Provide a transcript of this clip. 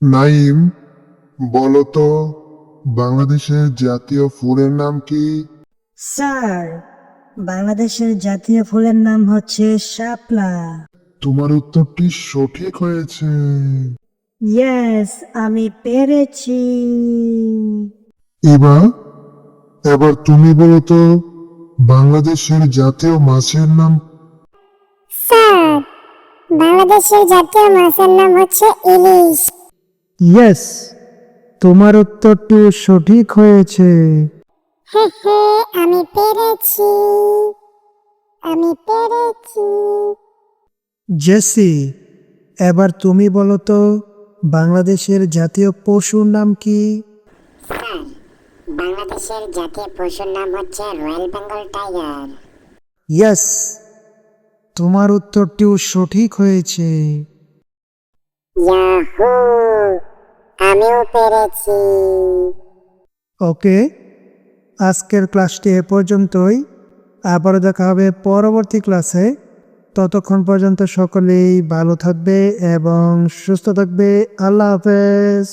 নাইম, বলো তো বাংলাদেশের জাতীয় ফুলের নাম কি? স্যার, বাংলাদেশের জাতীয় ফুলের নাম হচ্ছে শাপলা। তোমার উত্তরটি সঠিক হয়েছে। ইয়েস, আমি পেরেছি। এবার এবার তুমি বলো তো বাংলাদেশের জাতীয় মাছের নাম? স্যার, বাংলাদেশের জাতীয় মাছের নাম হচ্ছে ইলিশ। ইয়েস, তোমার উত্তরটি সঠিক হয়েছে। হে হে, আমি পেরেছি, আমি পেরেছি। জেসি, এবার তুমি বলো তো বাংলাদেশের জাতীয় পশুর নাম কি? স্যার, বাংলাদেশের জাতীয় পশুর নাম হচ্ছে রয়্যাল বেঙ্গল টাইগার। ইয়েস, তোমার উত্তরটিও সঠিক হয়েছে। ইয়াহু, আমিও পেরেছি। ওকে, আজকের ক্লাসটি এ পর্যন্তই। আবারও দেখা হবে পরবর্তী ক্লাসে। ততক্ষণ পর্যন্ত সকলেই ভালো থাকবে এবং সুস্থ থাকবে। আল্লাহ হাফেজ।